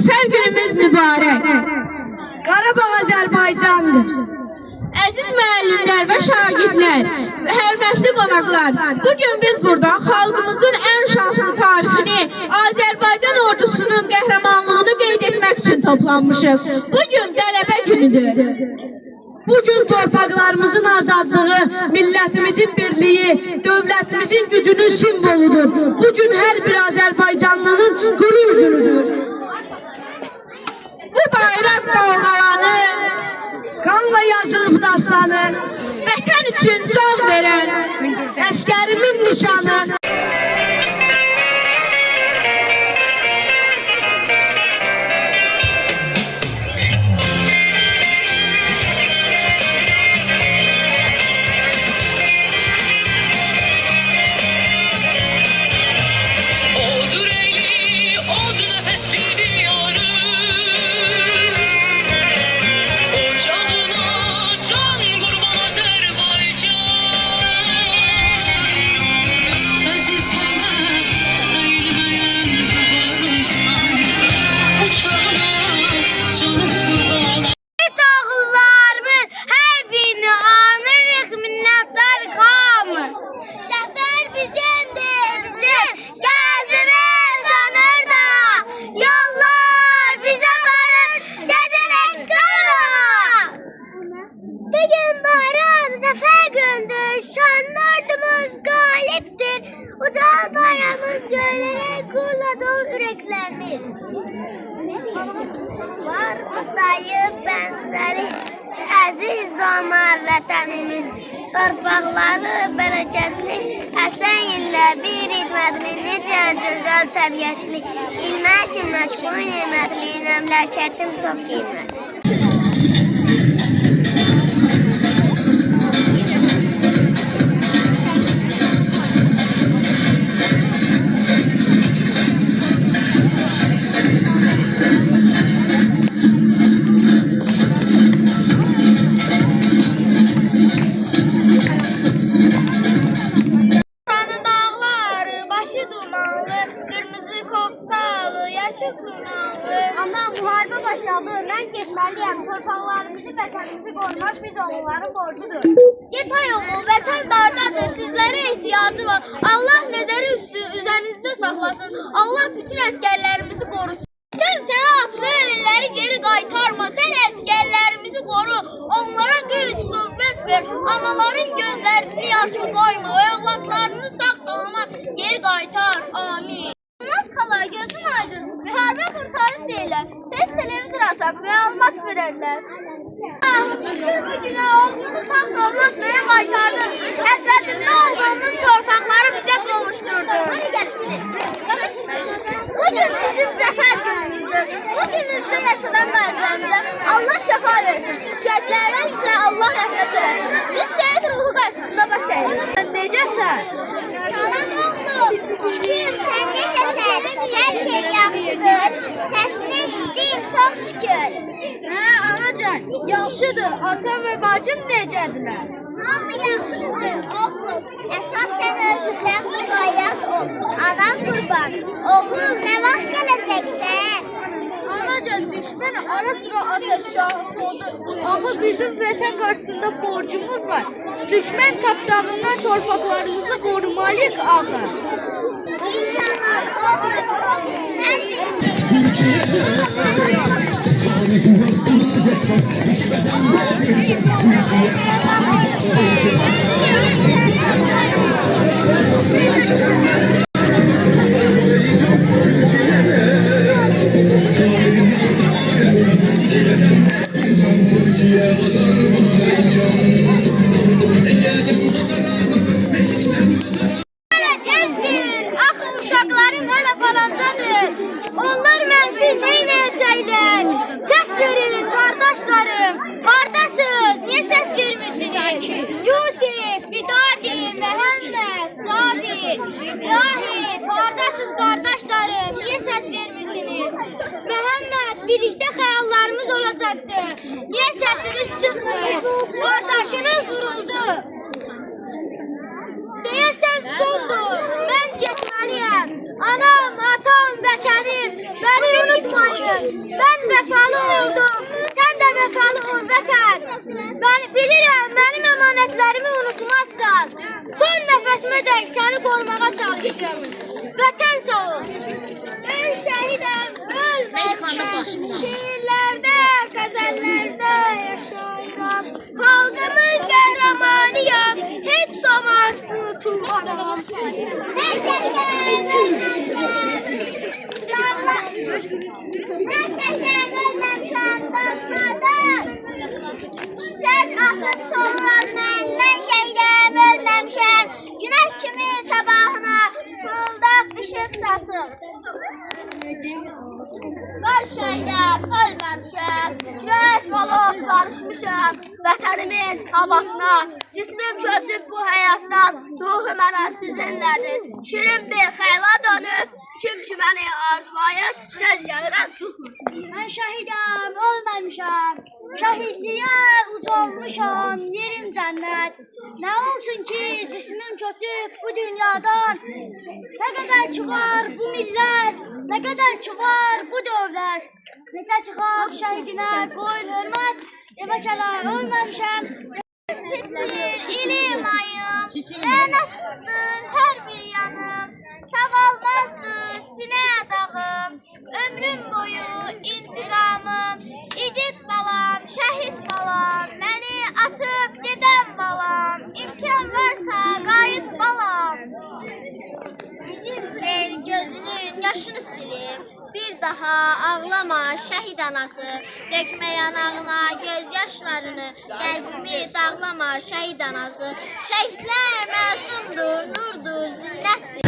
Zəfər günümüz mübarək. Qarabağ Azərbaycandır. Əziz müəllimlər və şagirdlər, hörmətli qonaqlar, bugün biz burada xalqımızın ən şanslı tarixini, Azərbaycan ordusunun qəhrəmanlığını qeyd etmək üçün toplanmışıq. Bugün qələbə günüdür. Bugün torpaqlarımızın azadlığı, millətimizin birliyi, dövlətimizin gücünün simvoludur. Bugün hər bir Azərbaycanlının qürur günüdür. Bu bayraq dalğalanır, Qanla yazılıb dastanı, vətən üçün can verən əskərimin nişanı. Ucal bayrağımız göğlere gurla dolu yüreklerimiz. Var buradayım benzeri aziz doğma vətənimin torpaqları bərəkətli əsən illə bir idmədli necə gözəl təbiətli ilmə kimi məşğul nemətli məmləkətim çox qiymətli. Ana müharibə başladı, mən keçməliyəm. Torpaqlarımızı, vətənimizi qorumaq biz onların borcudur. Get ay oğlu, vətən dardadır, sizlərə ehtiyacı var. Allah nəzəri üzərinizdə saxlasın. Allah bütün əskərlərimizi qorusun. Sən sənə atılan əlləri geri qaytarma. Sən əskərlərimizi qoru. Onlara güc, qüvvət ver. Anaların gözlərini yaşlı qoyma. Övladlarını sağ salamat geri qaytar. Amin. Xala, gözün aydın. Müharibə qurtarır deyirlər. Tez televizor açaq, məlumat verərlər. Bütün bu günə oğlunu sağ salamat mənə qaytardı. Həsrətində olduğumuz torpaqları bizə qovuşturdu. Bugün bizim zəfər günümüzdür. Bu günümüzdə yaşanan qazilərimizə Allah şəfa versin. Şəhidlərdən sizə Allah rəhmət eləsin. Biz şəhid ruhu qarşısında baş əyirik. Necəsən? Salam oğlum. Şükür, sən necəsən? Hər şey yaxşıdır. Səsini eşitdim, çox şükür. Anacan, yaxşıdır. Atam və bacım necədirlər? Hamı yaxşıdır, oğlum. Əsas sən özündən müqayyət ol. Anam qurban. Oğlum, nə vaxt gələcəksən? Anacan, düşmən ara sıra ateş şahı oldu. Axı bizim vətən qarşısında borcumuz var. Düşmən tapdağından torpaqlarımızı qorumalıyıq axı. İnşallah, oğlum. Uşaqlarım hələ balancadır. Onlar mənsiz neynəyəcəklər? Səs verin, qardaşlarım. Hardasınız? Niyə səs vermişsiniz? Yusif, Vidadi, Məhəmməd, Cabir, Rahim, hardasınız qardaşlarım? Niyə səs vermişsiniz? Məhəmməd, birlikdə xəyallarımız olacaqdı. Niyə səsiniz çıxmır? Qardaşınız vuruldu. Deyəsən sondur. Mən getməliyəm. Anam, atam, vətənim, beni unutmayın. Ben vefalı oldum. Sen de vefalı ol vətən. Ben bilirim benim emanetlerimi unutmazsan. Son nefesime dek seni korumağa çalışırım. Vətən sağ ol. Ey şehidem ölmüşəm. Şiirlerde, gazellerde yaşayıram. Halkımın kahramanıyam. Hiç savaş unutulmam. Çiçek atıp sollarından ben şeydem ölmemişem. Güneş kimi sabahına fırıldaq ışık saçım. Ben şeydem ölmemişem. Güneş olup karışmışam vətənimin havasına. Cismim köçüb bu həyatdan, ruhu mənə sizinlədir. Şirin bir xəyala dönüb, kim ki məni arzulayır, tez gəlirəm tutmasın. Ben şehidem, ölmemişim. Şehitliğe ucalmışam, yerim cennet. Ne olsun ki cismim köçüp bu dünyadan. Ne kadar çıkar bu millet, ne kadar çıkar bu devlet. Neçə çıxaq şehidine koy hürmet, deməşələ ölmemişim. Titriyir ilim ayım, mənasızdır hər bir yanım. Sağalmazdır sinə dağım, ömrüm boyu intiqamım. İgid balam, şəhid balam, məni atıp gedən balam. İmkan varsa qayıt balam. Bizim ver gözünün yaşını silip, bir daha ağlama şəhid anası. Dökmə yanağına göz yaşlarını, qəlbimi dağlama şəhid anası. Şəhidlər məsumdur, nurdur, zinnətdir.